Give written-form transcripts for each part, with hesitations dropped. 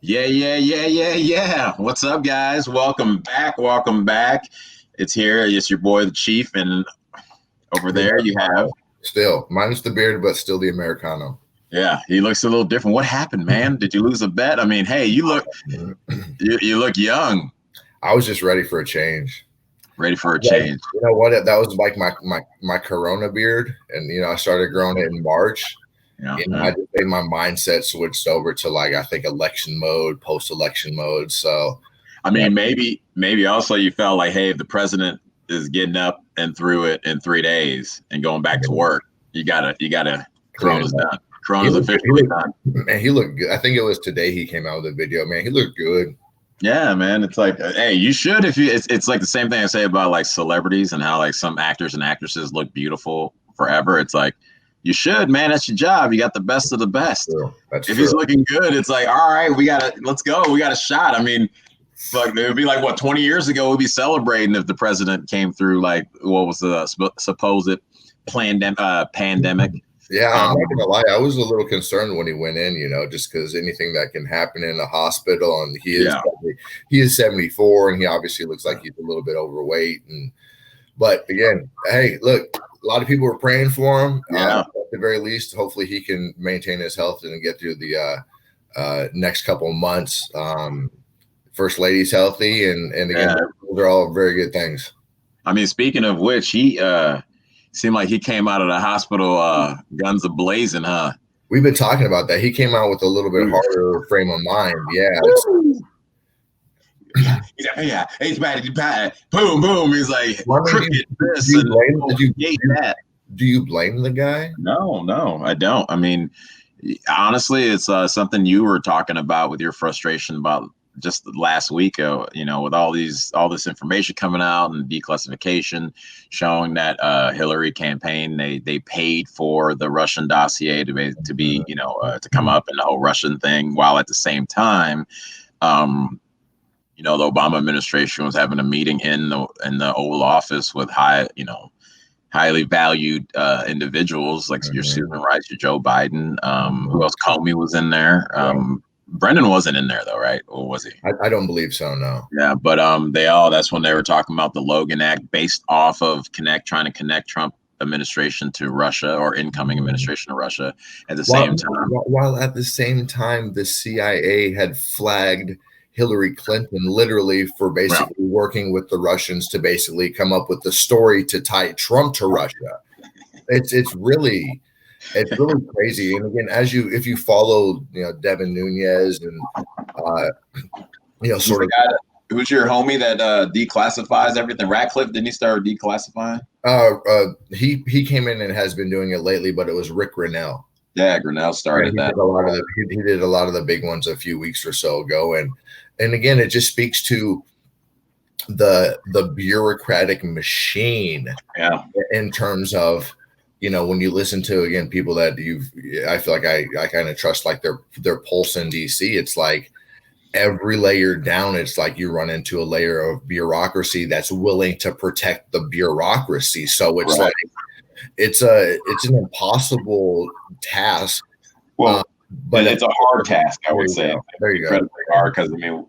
Yeah. What's up, guys? Welcome back. Welcome back. It's here. It's your boy, the Chief, and over The there you have. Americano. Still, minus the beard, but still the Americano. Yeah, he looks a little different. What happened, man? Did you lose a bet? I mean, hey, you look young, I was just ready for a change. ready for a Like, change. you know what? That was like my Corona beard, and I started growing it in March. Yeah, I just made my mindset switched over to like I think election mode, post-election mode. So I yeah, mean, maybe also you felt like, hey, if the president is getting up and through it in 3 days and going back to work, you gotta clean it Corona's up. done. Corona's officially done. Man, he looked good. I think it was today he came out with a video. Man, he looked good. Yeah, man. It's like, hey, you should if you. It's like the same thing I say about like celebrities and how like some actors and actresses look beautiful forever. It's like you should, man. That's your job. You got the best of the best. True. That's If he's true. looking good, it's like, all right, let's go. We got a shot. I mean, fuck, it would be like what 20 years ago we'd be celebrating if the president came through like what was the supposed pandemic. Yeah, I'm Um, not gonna lie. I was a little concerned when he went in, just because anything that can happen in a hospital, and yeah, he is 74, and he obviously looks like he's a little bit overweight. But again, hey, look, a lot of people were praying for him. yeah. At the very least, hopefully he can maintain his health and get through the next couple of months. First lady's healthy, and again, Yeah. those are all very good things. I mean, speaking of which, he seemed like he came out of the hospital guns a blazing, huh? We've been talking about that. He came out with a little bit harder frame of mind. Yeah, He's like, yeah, he's bad. Boom, boom. He's like, crooked this you and blame, that. do you blame the guy? No, I don't. I mean, honestly, it's something you were talking about with your frustration about just last week. With all this information coming out and declassification, showing that Hillary campaign they paid for the Russian dossier to be to come up in the whole Russian thing, while at the same time, the Obama administration was having a meeting in the Oval Office with highly valued individuals like your Susan Rice, your Joe Biden. Who else? Comey was in there. Brendan wasn't in there though, right? Or was he? I don't believe so. No. Yeah, but that's when they were talking about the Logan Act based off of trying to connect Trump administration to Russia or incoming administration to Russia at the same time. While at the same time, the CIA had flagged Hillary Clinton literally for basically working with the Russians to basically come up with the story to tie Trump to Russia. It's really crazy. And again, if you follow, Devin Nunes and sort of who's your homie that declassifies everything? Radcliffe, didn't he start declassifying? He came in and has been doing it lately, but it was Rick Grinnell. Yeah, Grinnell started that. He did a lot of the big ones a few weeks or so ago, and again, it just speaks to the bureaucratic machine. Yeah. In terms of, when you listen to, again, people that I feel like I kind of trust like their pulse in DC. It's like every layer down, it's like you run into a layer of bureaucracy that's willing to protect the bureaucracy. So it's like it's an impossible task. Well, but it's a hard task, I would say. There you go. Incredibly hard, because I mean,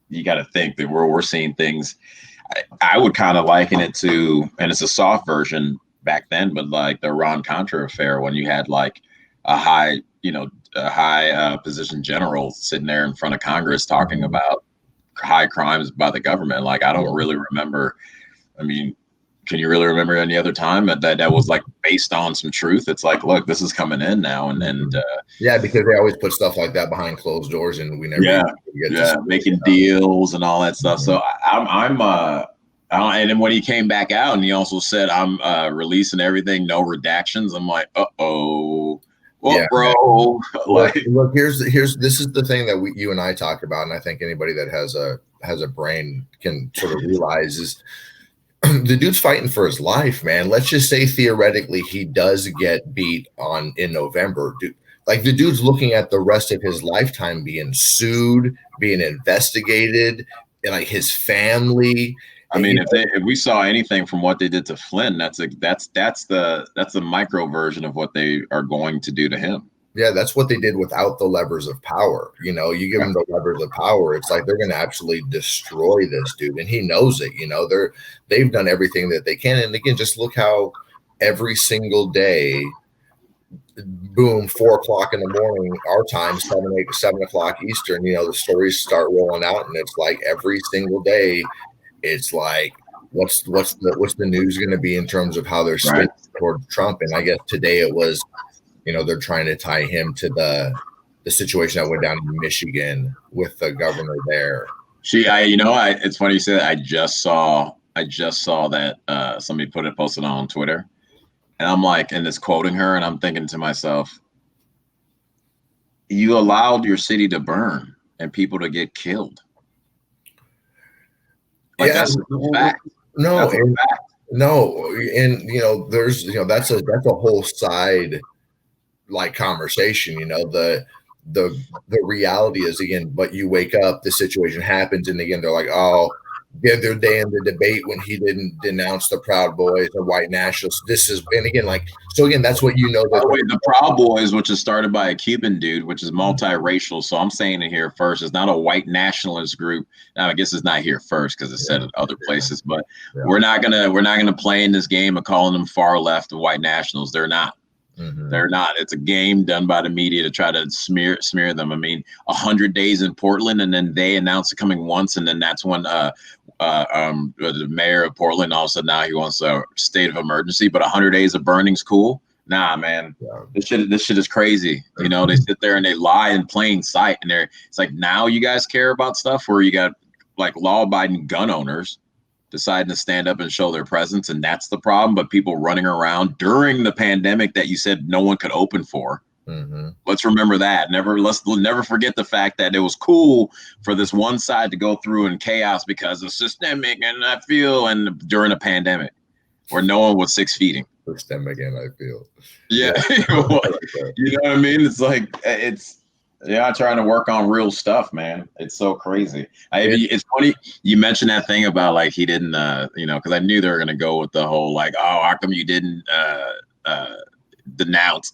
you got to think that we're seeing things. I would kind of liken it to, and it's a soft version back then, but like the Iran Contra affair, when you had like a high position general sitting there in front of Congress talking about high crimes by the government. Like, I don't really remember. I mean, can you really remember any other time that was like based on some truth? It's like, look, this is coming in now, and yeah, because they always put stuff like that behind closed doors, and we never get making deals and all that stuff. So and then when he came back out and he also said, I'm releasing everything, no redactions. I'm like, well, bro. Look, this is the thing that you and I talk about, and I think anybody that has a brain can sort of realize is the dude's fighting for his life, man. Let's just say theoretically he does get beat in November. Like, the dude's looking at the rest of his lifetime being sued, being investigated, and like his family. I mean, if we saw anything from what they did to Flynn, that's the micro version of what they are going to do to him. Yeah, that's what they did without the levers of power. You know, you give them the levers of power, it's like they're going to absolutely destroy this dude, and he knows it. You know, they've done everything that they can, and again, just look how every single day, boom, 4 o'clock in the morning, our time, 7 o'clock Eastern. You know, the stories start rolling out, and it's like every single day, it's like, what's the news going to be in terms of how they're spinning towards Trump? And I guess today it was, you know, they're trying to tie him to the situation that went down in Michigan with the governor there. It's funny you said that. I just saw that somebody posted on Twitter, and I'm like, and it's quoting her, and I'm thinking to myself, you allowed your city to burn and people to get killed. Like, yeah, that's a fact. No, that's a fact. No, and you know, there's, you know, that's a whole side like conversation. You know, the reality is, again, but you wake up, the situation happens, and again, they're like, oh, the other day in the debate when he didn't denounce the Proud Boys or white nationalists. This is, and again, like, so again, that's what, you know, by the way, the Proud Boys, which is started by a Cuban dude, which is multiracial. So I'm saying it here first. It's not a white nationalist group. Now, I guess it's not here first because it's said in other places, but we're not gonna play in this game of calling them far left and white nationals. They're not. They're not. It's a game done by the media to try to smear them. I mean, 100 days in Portland, and then they announced it coming once, and then that's when the mayor of Portland also, now he wants a state of emergency, but 100 days of burning's cool. Nah, man, this shit is crazy. You know, they sit there and they lie in plain sight, and it's like, now you guys care about stuff where you got like law-abiding gun owners deciding to stand up and show their presence, and that's the problem. But people running around during the pandemic that you said no one could open for. Let's remember that. Let's never forget the fact that it was cool for this one side to go through in chaos because of systemic and during a pandemic where no one was 6 feet. Systemic and I feel. Yeah. You know what I mean? It's like, trying to work on real stuff, man. It's so crazy. It's funny you mentioned that thing about like he didn't, because I knew they were gonna go with the whole like, oh, how come you didn't denounce?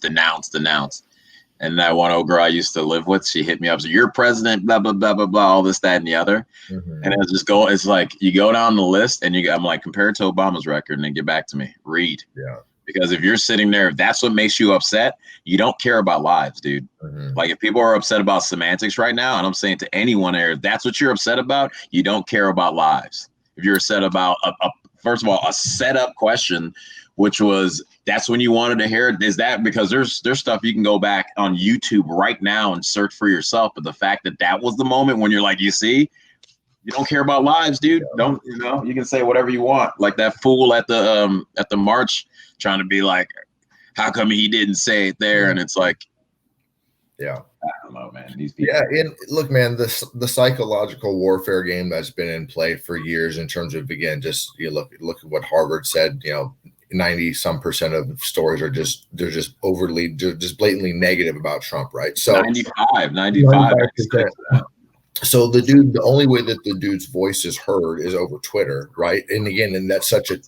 And that one old girl I used to live with, she hit me up. So you're president, blah blah blah blah blah, all this, that, and the other. And it's just it's like you go down the list, and I'm like, compare it to Obama's record, and then get back to me. Read. Yeah. Because if you're sitting there, if that's what makes you upset, you don't care about lives, dude. Like, if people are upset about semantics right now, and I'm saying to anyone there, if that's what you're upset about, you don't care about lives. If you're upset about, first of all, a setup question, which was, that's when you wanted to hear it, is that because there's stuff you can go back on YouTube right now and search for yourself. But the fact that was the moment when you're like, you see, you don't care about lives, dude. Don't, you can say whatever you want. Like that fool at the march trying to be like, how come he didn't say it there? And it's like, I don't know, man. These people. Yeah, and look, man, the psychological warfare game that's been in play for years in terms of, again, just you look at what Harvard said. 90% of stories are they're just overly, just blatantly negative about Trump, right? So 95%. So the only way that the dude's voice is heard is over Twitter, right? And again, and that's such a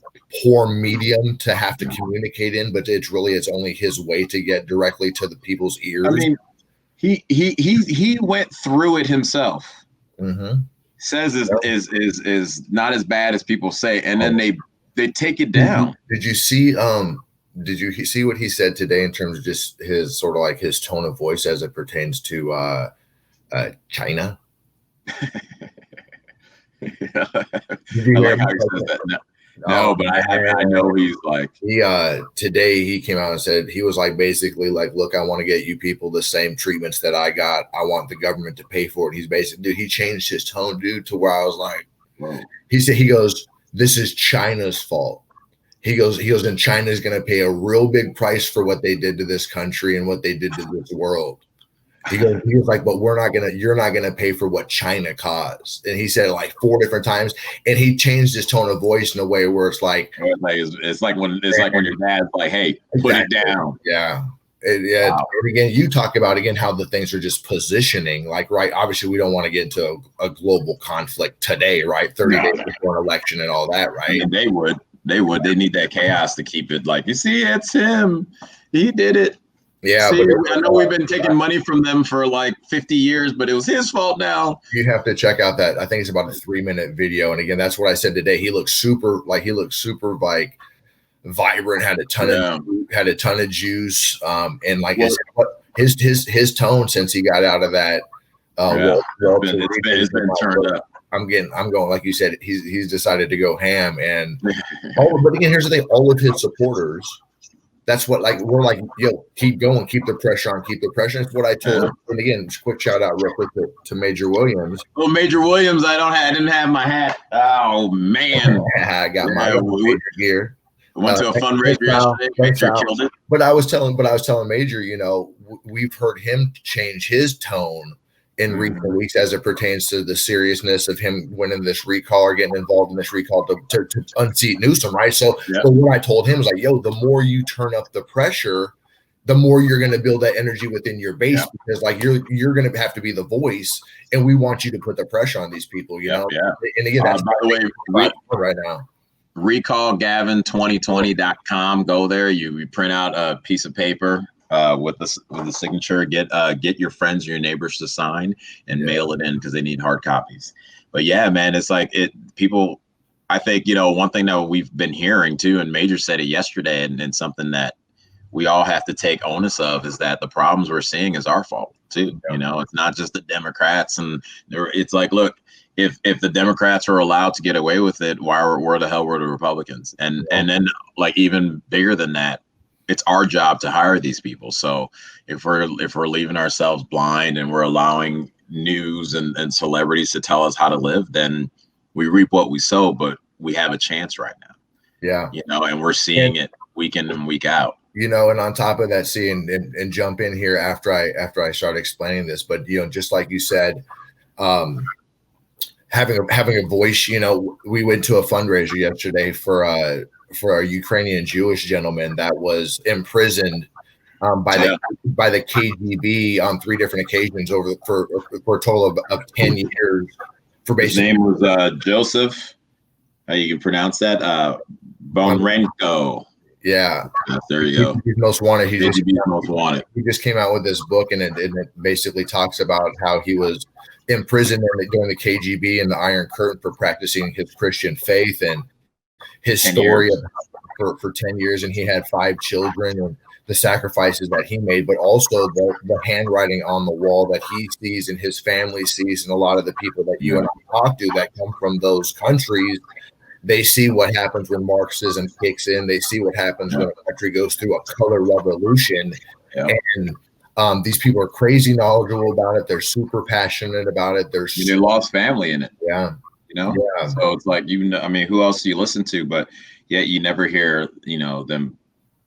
poor medium to have to communicate in, but it's only his way to get directly to the people's ears. I mean, he went through it himself. Says is not as bad as people say, and then they take it down. Did you see what he said today in terms of just his sort of like his tone of voice as it pertains to China? No, but I know he's like, today he came out and said, he was like, basically like, look, I want to get you people the same treatments that I got. I want the government to pay for it. He's basically, dude, he changed his tone, dude, to where I was like, he goes, this is China's fault. He goes, and China's going to pay a real big price for what they did to this country and what they did to this world. He was like, but you're not gonna pay for what China caused. And he said it like 4 different times, and he changed his tone of voice in a way where it's like when your dad's like, hey, put it down. Yeah. Wow. And again, you talk about how the things are just positioning, like, right, obviously we don't want to get into a global conflict today, right? 30 days before an election and all that, right? I mean, they need that chaos to keep it like, you see, it's him, he did it. Yeah, See, but I know we've been taking money from them for like 50 years, but it was his fault now. you have to check out that. I think it's about a 3-minute video. And again, that's what I said today. He looks super like vibrant, Yeah. had a ton of juice. And like Well, his tone since he got out of that yeah, it's been like, turned up. I'm going, like you said, he's decided to go ham. And but again, here's the thing, all of his supporters, that's what, like, we're like, yo, keep going, keep the pressure on, keep the pressure. It's what I told him. And again, just quick shout out real quick to Major Williams. Well, Major Williams, I didn't have my hat. Oh man, I got my Major gear. Went to a fundraiser yesterday. Major killed it. But I was telling Major, you know, we've heard him change his tone in recent weeks as it pertains to the seriousness of him winning this recall or getting involved in this recall to unseat Newsom, right? So, but what I told him was like, yo, the more you turn up the pressure, the more you're going to build that energy within your base, because like you're going to have to be the voice, and we want you to put the pressure on these people, you know? And again, that's by the way, right now. Recallgavin2020.com. Go there. You print out a piece of paper with the signature. Get your friends or your neighbors to sign and mail it in because they need hard copies. But yeah, man, it's like people. I think, you know, one thing that we've been hearing too, and Major said it yesterday, and something that we all have to take onus of, is that the problems we're seeing is our fault too. You know, it's not just the Democrats, and it's like, look, if the Democrats are allowed to get away with it, where the hell were the Republicans? And then, like, even bigger than that, it's our job to hire these people. So if we're leaving ourselves blind and we're allowing news and celebrities to tell us how to live, then we reap what we sow. But we have a chance right now. Yeah, you know, and we're seeing it week in and week out. You know, and on top of that, and jump in here after I start explaining this, but you know, just like you said, having a voice. You know, we went to a fundraiser yesterday for a Ukrainian Jewish gentleman that was imprisoned by the KGB on 3 different occasions for a total of 10 years. For basically, his name was Joseph. How you can pronounce that? Bonrenko. Yeah, there you go. He's most wanted. He just came out with this book, and it basically talks about how he was imprisoned during the KGB and the Iron Curtain for practicing his Christian faith, and his story for 10 years, and he had 5 children, and the sacrifices that he made, but also the handwriting on the wall that he sees and his family sees, and a lot of the people that you and I talk to that come from those countries. They see what happens when Marxism kicks in. They see what happens when a country goes through a color revolution. And these people are crazy knowledgeable about it. They're super passionate about it. They lost family in it. Yeah. You know? Yeah. So it's like, I mean, who else do you listen to? But yet you never hear, you know, them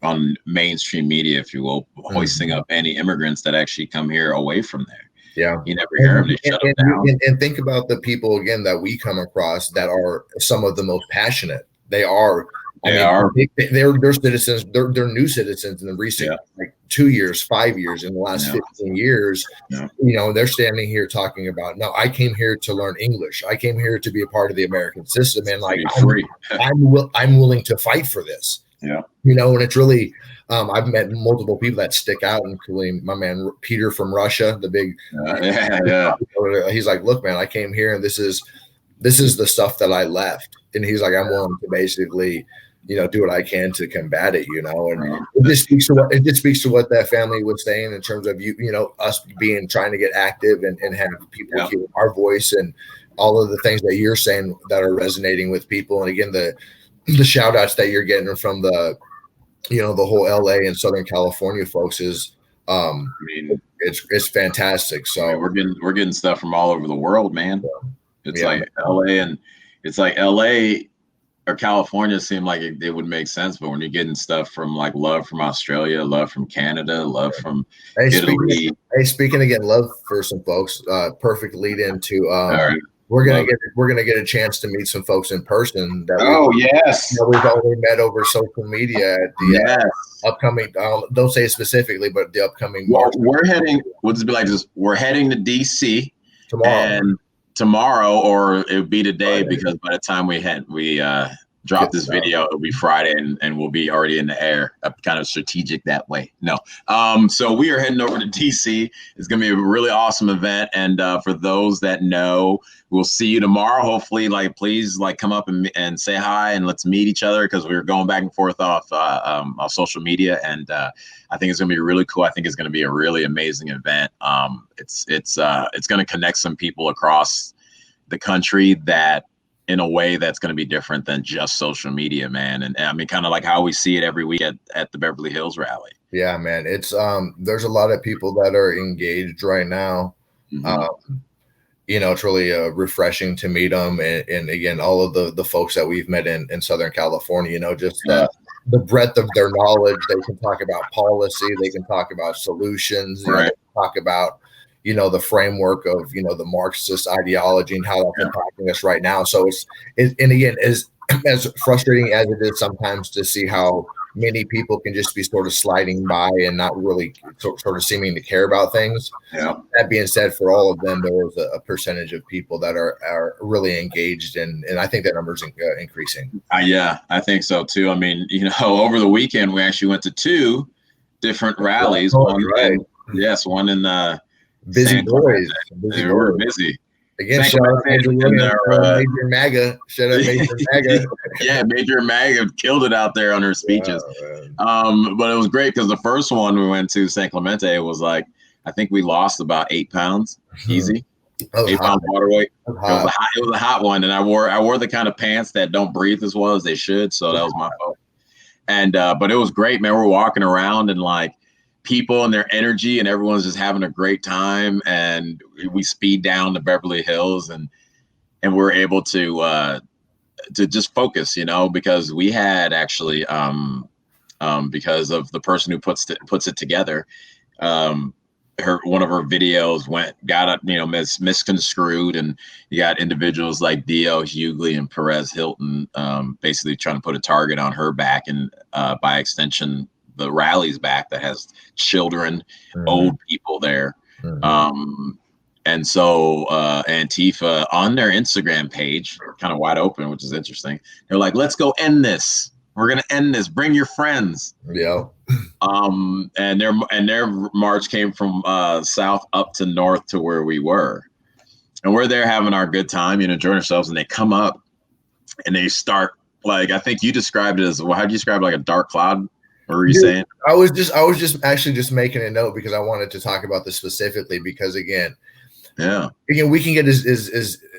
on mainstream media, if you will, hoisting up any immigrants that actually come here away from there. Yeah, you never hear them. They shut them down. And think about the people again that we come across that are some of the most passionate. They are. They're citizens. They're new citizens in the recent like 2 years, 5 years, in the last 15 years. You know, they're standing here talking about, no, I came here to learn English. I came here to be a part of the American system, and like I'm willing to fight for this. Yeah, you know, and it's really. I've met multiple people that stick out, including my man Peter from Russia, the big. He's like, look, man, I came here, and this is the stuff that I left, and he's like, I'm willing to basically, you know, do what I can to combat it, you know, and it just speaks to what that family was saying in terms of you know, us trying to get active and have people hear our voice, and all of the things that you're saying that are resonating with people, and again the shout outs that you're getting from the. You know, the whole LA and Southern California folks is, I mean, it's fantastic. So I mean, we're getting stuff from all over the world, man. It's like LA, and it's like LA or California seem like it would make sense, but when you're getting stuff from like love from Australia, love from Canada, love from Italy. Speaking again, love for some folks. Perfect lead into. We're gonna get a chance to meet some folks in person. That we've only met over social media at the upcoming. Don't say it specifically, but the upcoming. Well, we're heading. We'll just be like this. We're heading to DC tomorrow, or it would be today because by the time we drop this video. It'll be Friday, and we'll be already in the air. Kind of strategic that way. No. So we are heading over to DC. It's going to be a really awesome event. And for those that know, we'll see you tomorrow. Hopefully, please come up and say hi and let's meet each other, because we were going back and forth off social media. And I think it's going to be really cool. I think it's going to be a really amazing event. It's going to connect some people across the country that, in a way that's going to be different than just social media, man. And I mean, kind of like how we see it every week at the Beverly Hills rally. Yeah, man. It's there's a lot of people that are engaged right now. Mm-hmm. It's really refreshing to meet them. And again, all of the folks that we've met in Southern California, the breadth of their knowledge. They can talk about policy. They can talk about solutions. Right. They can talk about, the framework of, the Marxist ideology and how that's impacting us right now. So and again, as frustrating as it is sometimes to see how many people can just be sort of sliding by and not really sort of seeming to care about things. Yeah. That being said, for all of them, there is a percentage of people that are really engaged, and I think that number is increasing. Yeah, I think so too. I mean, over the weekend we actually went to 2 different rallies. One in busy boys. They were busy. Again, shout out Major MAGA. Shout out Major MAGA. Yeah, Major MAGA killed it out there on her speeches. Wow, but it was great because the first one we went to, San Clemente, was I think we lost about 8 pounds, easy. 8 pounds water weight. It was a hot one, and I wore the kind of pants that don't breathe as well as they should, so that was my fault. And but it was great, man. We're walking around and people and their energy, and everyone's just having a great time. And we speed down to Beverly Hills, and we're able to just focus, because we had actually because of the person who puts it together, one of her videos got misconstrued, and you got individuals like Dio Hughley and Perez Hilton basically trying to put a target on her back, and by extension the rally's back that has children, old people there. And so Antifa on their Instagram page, kind of wide open, which is interesting. They're like, let's go end this. We're going to end this. Bring your friends. Yeah. And their march came from south up to north to where we were. And we're there having our good time, enjoying ourselves. And they come up and they start, I think you described it as, how'd you describe a dark cloud? What were you saying? I was just making a note because I wanted to talk about this specifically because again, we can get as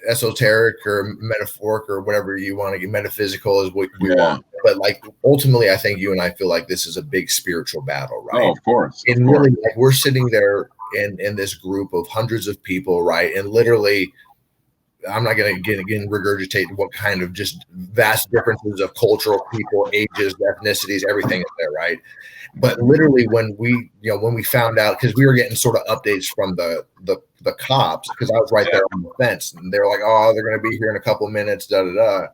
esoteric or metaphoric or whatever you want to get, metaphysical as we want. But ultimately, I think you and I feel like this is a big spiritual battle, right? Oh, of course. And really, we're sitting there in this group of hundreds of people, right? And literally, I'm not going to again regurgitate what kind of just vast differences of cultural people, ages, ethnicities, everything is there, right? But literally, when we found out, because we were getting sort of updates from the cops, because I was right there on the fence, and they were like, "Oh, they're going to be here in a couple of minutes." Da da da.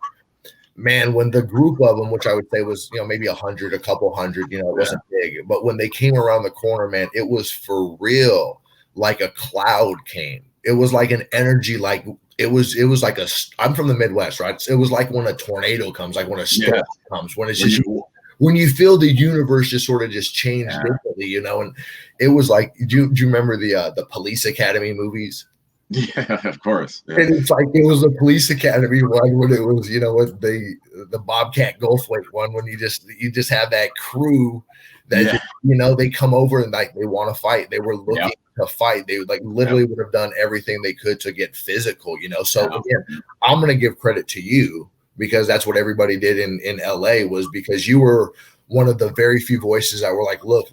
Man, when the group of them, which I would say was maybe 100, a couple hundred, it wasn't big, but when they came around the corner, man, it was for real, like a cloud came. It was like an energy, it was like I'm from the Midwest, right? It was like when a tornado comes, like when a storm comes, when it's just when you feel the universe just sort of just changed differently, and it was like, do you remember the Police Academy movies? Yeah, of course. Yeah. And it's it was a Police Academy one when it was, with the Bobcat Goldthwait one, when you just have that crew that they come over and they want to fight. They were looking to fight. They literally would have done everything they could to get physical, So again, I'm going to give credit to you because that's what everybody did in LA, was because you were one of the very few voices that were look,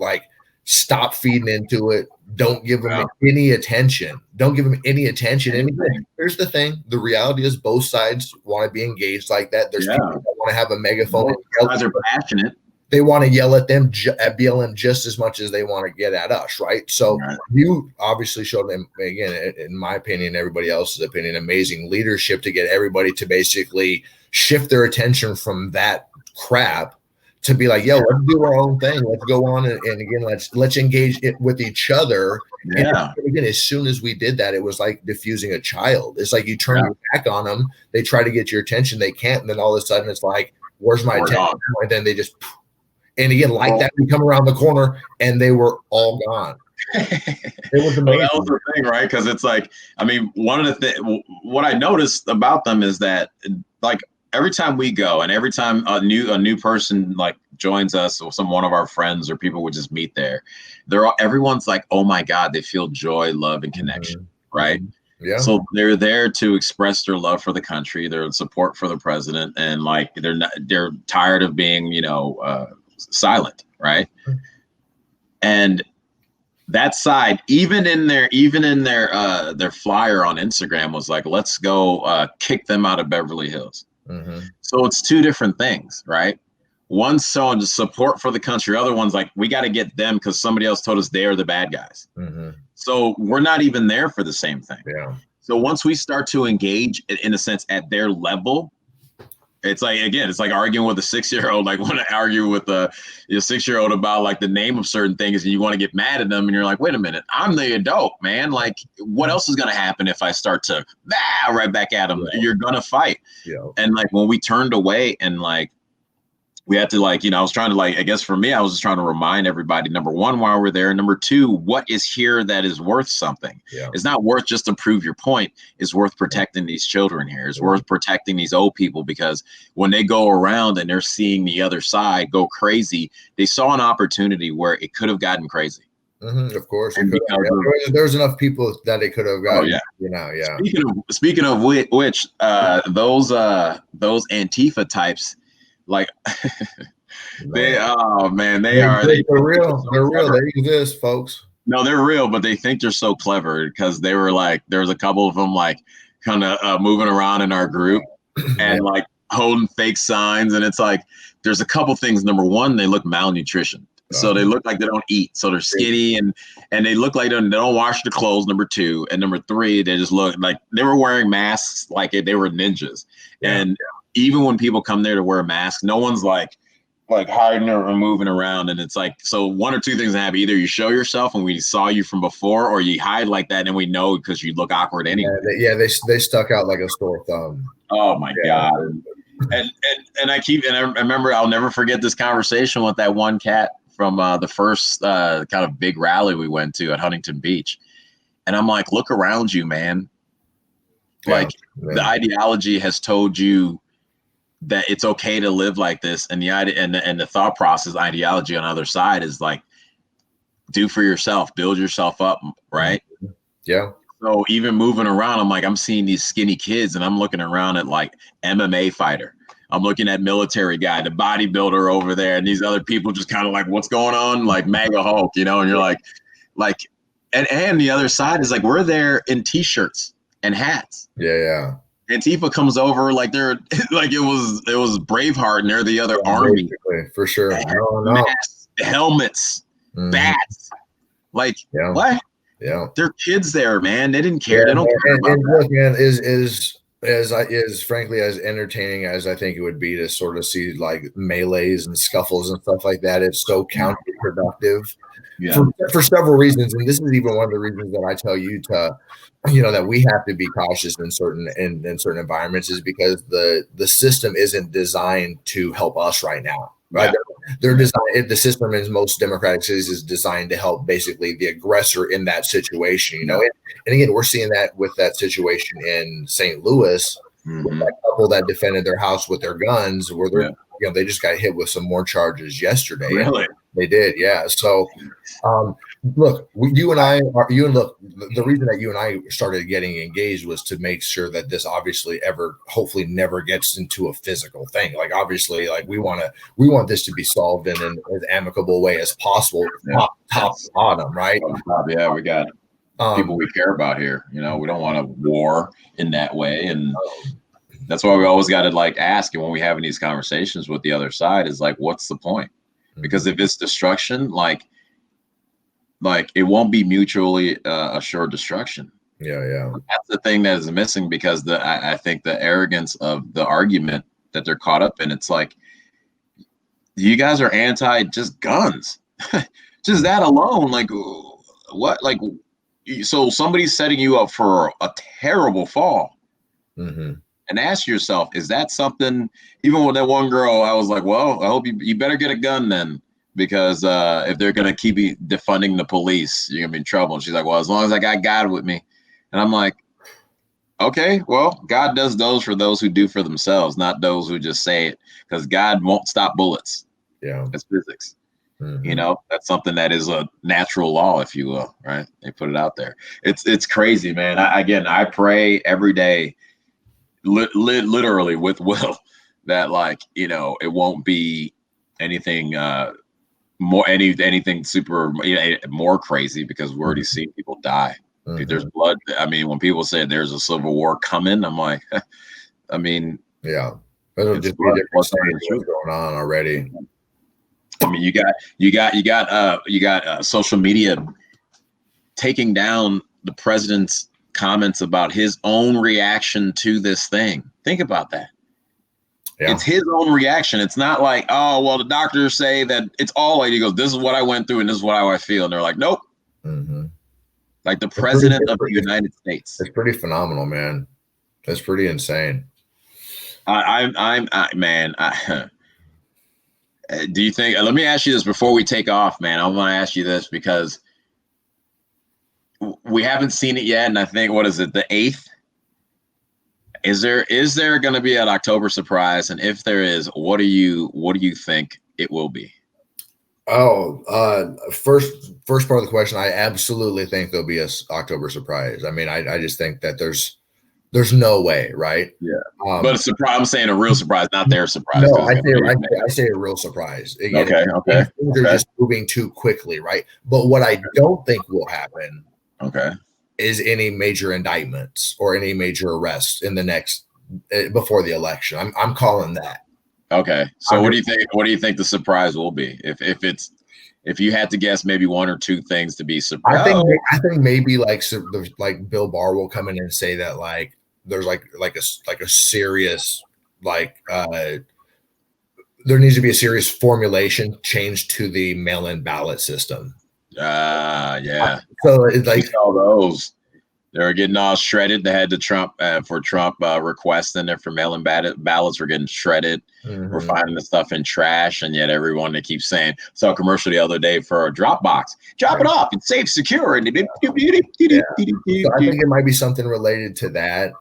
stop feeding into it. Don't give them any attention. Don't give them any attention. And again, here's the thing. The reality is both sides want to be engaged like that. There's people that want to have a megaphone. Both sides are passionate. They want to yell at them, at BLM, just as much as they want to get at us, right? So you obviously showed them, again, in my opinion, everybody else's opinion, amazing leadership to get everybody to basically shift their attention from that crap to be like, yo, let's do our own thing. Let's go on and again, let's engage it with each other. Yeah. And again, as soon as we did that, it was like diffusing a child. It's like you turn your back on them. They try to get your attention. They can't. And then all of a sudden it's like, Where's my attention now? And then they just, and again, like that, we come around the corner and they were all gone. It was amazing. Well, that was the thing, right? Because it's like, I mean, one of the what I noticed about them is that, like, every time we go and every time a new person like joins us, or one of our friends or people would just meet there, everyone's like, oh my God, they feel joy, love, and connection, right? Yeah. So they're there to express their love for the country, their support for the president, and like they're tired of being, silent, right? And that side, even in their flyer on Instagram was like, let's go kick them out of Beverly Hills. So it's two different things, right? One's showing support for the country, other one's like, we got to get them because somebody else told us they are the bad guys. So we're not even there for the same thing. Yeah. So once we start to engage, in a sense, at their level, it's like, again, it's like arguing with a 6-year-old. Like, want to argue with a 6-year-old about like the name of certain things, and you want to get mad at them, and you're like, wait a minute, I'm the adult, man. Like, what else is going to happen if I start to right back at them? Yeah. You're gonna fight. Yeah. And like when we turned away, and like we had to, like, I was trying to, like, I guess for me, I was just trying to remind everybody, number one, why we're there, and number two, what is here that is worth something. Yeah. It's not worth just to prove your point. It's worth protecting these children here. It's worth protecting these old people, because when they go around and they're seeing the other side go crazy, they saw an opportunity where it could have gotten crazy. Of course. There's enough people that it could have gotten. Oh, yeah. Speaking of which, those Antifa types, like they're real. They're real. They exist, folks. No, they're real, but they think they're so clever, because they were like, there was a couple of them like kind of moving around in our group and like holding fake signs, and it's like there's a couple things. Number one, they look malnutrition. So they look like they don't eat. So they're skinny, and they look like they don't wash their clothes, number two. And number three, they just look like they were wearing masks like they were ninjas. And even when people come there to wear a mask, no one's like hiding or moving around. And it's like, so one or two things happen. Either you show yourself and we saw you from before, or you hide like that and we know because you look awkward anyway. They stuck out like a sore thumb. Oh my God. And I remember, I'll never forget this conversation with that one cat from the first kind of big rally we went to at Huntington Beach. And I'm like, look around you, man. Like the ideology has told you that it's okay to live like this. And the idea and the thought process ideology on the other side is like, do for yourself, build yourself up. Right. Yeah. So even moving around, I'm like, I'm seeing these skinny kids, and I'm looking around at like MMA fighter. I'm looking at military guy, the bodybuilder over there, and these other people just kind of like, what's going on? Like MAGA Hulk, and you're like, and the other side is like, we're there in t-shirts and hats. Yeah. Antifa comes over like they're like it was Braveheart, and they're the other army. For sure. Masks, helmets, bats. Like what? Yeah. They're kids there, man. They didn't care. They don't care about and look, man, is frankly as entertaining as I think it would be to sort of see like melees and scuffles and stuff like that. It's so counterproductive for several reasons, and this is even one of the reasons that I tell you to, that we have to be cautious in certain environments, is because the system isn't designed to help us right now. Right? They're designed. The system in most democratic cities is designed to help basically the aggressor in that situation. And again, we're seeing that with that situation in St. Louis, with that couple that defended their house with their guns, where they're they just got hit with some more charges yesterday. Really? They did, yeah. So, look, the reason that you and I started getting engaged was to make sure that this obviously hopefully never gets into a physical thing. Like, obviously, like we want this to be solved in an as amicable way as possible, top to bottom, right? Yeah, we got people we care about here. We don't want a war in that way, and that's why we always got to like ask, and when we having these conversations with the other side, is like, what's the point? Because if it's destruction, like it won't be mutually assured destruction. Yeah. That's the thing that is missing, because I think the arrogance of the argument that they're caught up in, it's like, you guys are anti just guns, just that alone. Like what? Like, so somebody's setting you up for a terrible fall. and ask yourself, is that something? Even with that one girl, I was like, well, I hope you better get a gun then, because if they're gonna keep defunding the police, you're gonna be in trouble. And she's like, well, as long as I got God with me, and I'm like, okay, well, God does those for those who do for themselves, not those who just say it, because God won't stop bullets. Yeah, It's physics. mm-hmm. You know, that's something that is a natural law, if you will, right? They put it out there. It's crazy, man. I pray every day, literally with Will, that like, you know, it won't be anything anything super more crazy, because we're already seeing people die. Mm-hmm. There's blood. I mean, when people say there's a civil war coming, I'm like, I mean, yeah, it'll just be a different stage what's going on already. I mean, you got social media taking down the president's comments about his own reaction to this thing. Think about that. Yeah. It's his own reaction. It's not like, oh, well, the doctors say that it's all like, he goes, this is what I went through and this is how I feel. And they're like, nope. Mm-hmm. Like the president of the United States. It's pretty phenomenal, man. It's pretty insane. Man, do you think, let me ask you this before we take off, man. I want to ask you this because we haven't seen it yet. And I think, what is it, the 8th? Is there going to be an October surprise? And if there is, what do you think it will be? Oh, first part of the question, I absolutely think there'll be a October surprise. I mean, I just think that there's no way, right? Yeah. But a surprise, I'm saying a real surprise, not their surprise. No, I say a real surprise. Again, okay. Things are just moving too quickly, right? But what I don't think will happen, is any major indictments or any major arrests in the next before the election. I'm calling that. Okay. So what do you think the surprise will be? If you had to guess, maybe one or two things to be surprised. I think maybe like Bill Barr will come in and say that like there's like a serious there needs to be a serious formulation change to the mail-in ballot system. Yeah. So it's like all those. They were getting all shredded. They had the Trump requests in there for mail-in ballots were getting shredded. Mm-hmm. We're finding the stuff in trash, and yet everyone that keeps saying, saw a commercial the other day for a Dropbox. Drop it off. It's safe, secure. And So I think it might be something related to that.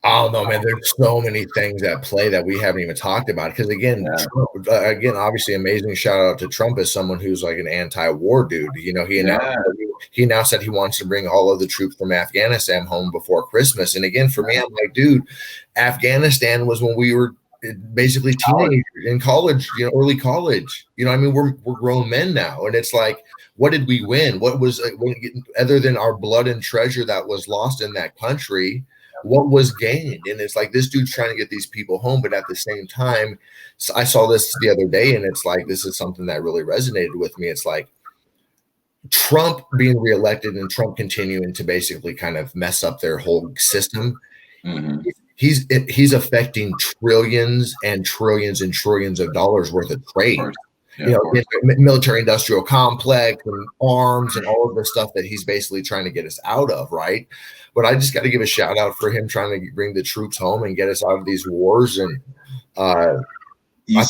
I don't know, man. There's so many things at play that we haven't even talked about. Because again, Trump, obviously, amazing shout out to Trump as someone who's like an anti-war dude. You know, he announced that he wants to bring all of the troops from Afghanistan home before Christmas. And again, for me, I'm like, dude, Afghanistan was when we were basically teenagers in college, you know, early college. You know, I mean, we're grown men now, and it's like, what did we win? What was other than our blood and treasure that was lost in that country? What was gained? And it's like this dude's trying to get these people home, but at the same time, I saw this the other day, and it's like this is something that really resonated with me. It's like Trump being reelected and Trump continuing to basically kind of mess up their whole system. Mm-hmm. He's affecting trillions and trillions and trillions of dollars worth of trade. Yeah, you know, military industrial complex and arms and all of the stuff that he's basically trying to get us out of, right? But I just got to give a shout out for him trying to bring the troops home and get us out of these wars. And you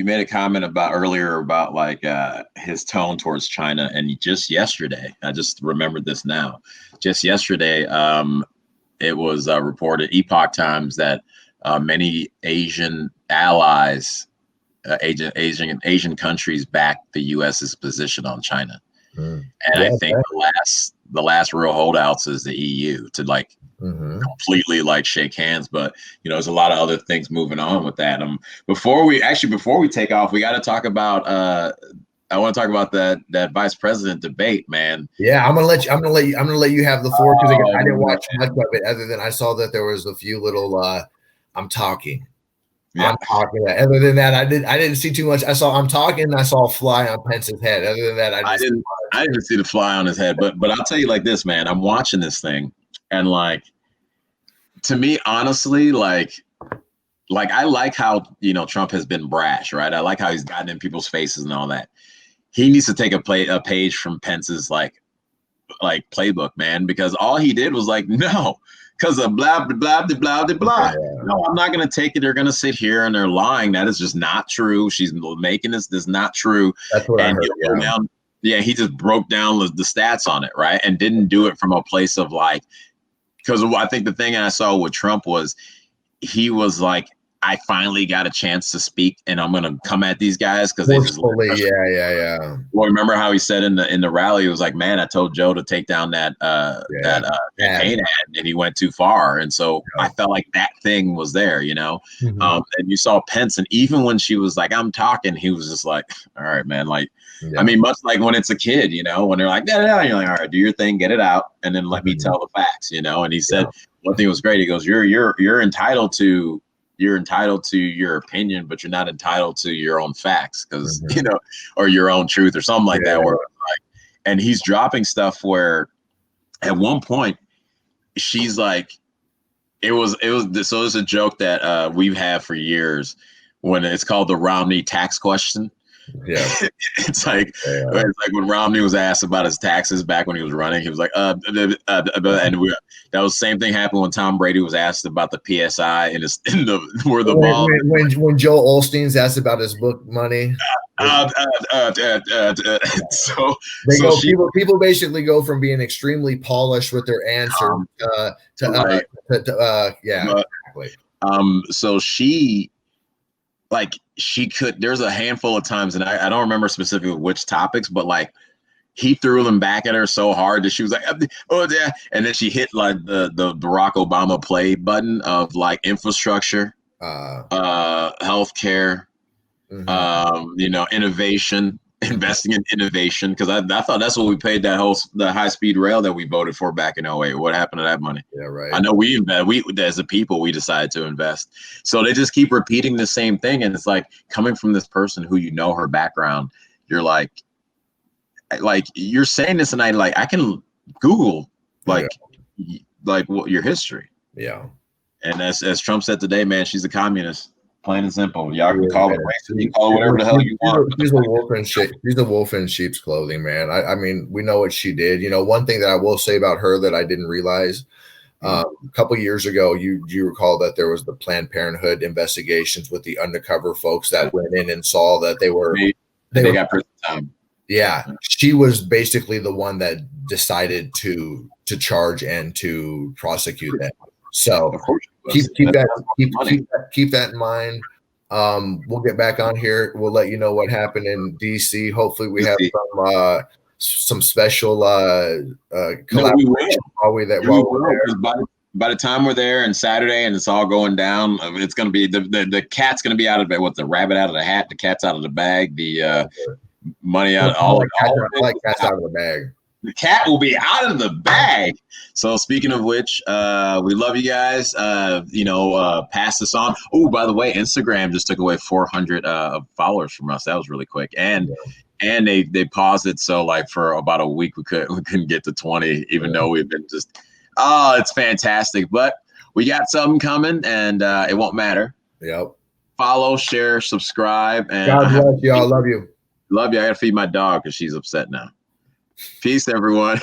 made a comment earlier about like his tone towards China, and just yesterday, I just remembered this now. Just yesterday, it was reported Epoch Times that many Asian allies, Asian countries backed the U.S.'s position on China. And I think the last real holdouts is the EU to like completely like shake hands. But you know, there's a lot of other things moving on with that. Before we take off, we got to talk about I want to talk about that vice president debate, man. Yeah, I'm gonna let you have the floor because I didn't watch much of it other than I saw that there was a few little I'm talking. Yeah. I'm talking. Other than that, I didn't see too much. I saw I saw a fly on Pence's head. Other than that, I didn't see the fly on his head. But I'll tell you like this, man. I'm watching this thing, and like to me, honestly, like I like how Trump has been brash, right? I like how he's gotten in people's faces and all that. He needs to take a page from Pence's like like playbook, man, because all he did was like, no, because of blah blah blah blah blah blah. Yeah. No, I'm not gonna take it. They're gonna sit here and they're lying. That is just not true. She's making this not true. That's what I And heard. he'll go down. Yeah, he just broke down the stats on it, right? And didn't do it from a place of like, because I think the thing I saw with Trump was he was like, I finally got a chance to speak, and I'm gonna come at these guys because they just yeah. Well, remember how he said in the rally, he was like, "Man, I told Joe to take down that campaign ad, and he went too far." And so I felt like that thing was there, you know. And you saw Pence, and even when she was like, "I'm talking," he was just like, "All right, man." Like, I mean, much like when it's a kid, you know, when they're like, "Yeah," you're like, "All right, do your thing, get it out, and then let me tell the facts," you know. And he said one thing was great. He goes, "You're entitled to." You're entitled to your opinion, but you're not entitled to your own facts, because you know, or your own truth, or something like that. Where like, and he's dropping stuff where, at one point, she's like, it was so it's a joke that we've had for years when it's called the Romney tax question. Yeah, it's like when Romney was asked about his taxes back when he was running, he was like, and that was the same thing happened when Tom Brady was asked about the PSI and where the ball. When Joel Osteen's asked about his book money. So people basically go from being extremely polished with their answer exactly. So she could, there's a handful of times, and I don't remember specifically which topics, but like he threw them back at her so hard that she was like, oh yeah, and then she hit like the Barack Obama play button of like infrastructure, healthcare, you know, innovation, investing in innovation, because I thought that's what we paid the high speed rail that we voted for back in 08. What happened to that money? Yeah, right. I know we as a people, we decided to invest. So they just keep repeating the same thing, and it's like, coming from this person who, you know, her background, you're like you're saying this, and I can Google like what your history. Yeah. And as Trump said today, man, she's a communist. Plain and simple. Y'all can call it racist. You call it whatever the hell you want. She's a wolf in sheep's clothing, man. I mean, we know what she did. You know, one thing that I will say about her that I didn't realize, a couple of years ago, you recall that there was the Planned Parenthood investigations with the undercover folks that went in and saw that they got prison time. Yeah, she was basically the one that decided to charge and to prosecute them. So keep that in mind. We'll get back on here. We'll let you know what happened in DC. Hopefully we have some special collaboration by the time we're there and Saturday and it's all going down, it's going to be the cat's going to be out of the bed. What, the rabbit out of the hat, the cat's out of the bag, the money out, all cats out of the bag. The cat will be out of the bag. So speaking of which, we love you guys. Pass this on. Oh, by the way, Instagram just took away 400 followers from us. That was really quick. And they paused it. So like for about a week, we couldn't get to 20, even though we've been just, it's fantastic. But we got something coming, and it won't matter. Yep. Follow, share, subscribe. And God bless you. I love you. Love you. I got to feed my dog because she's upset now. Peace, everyone.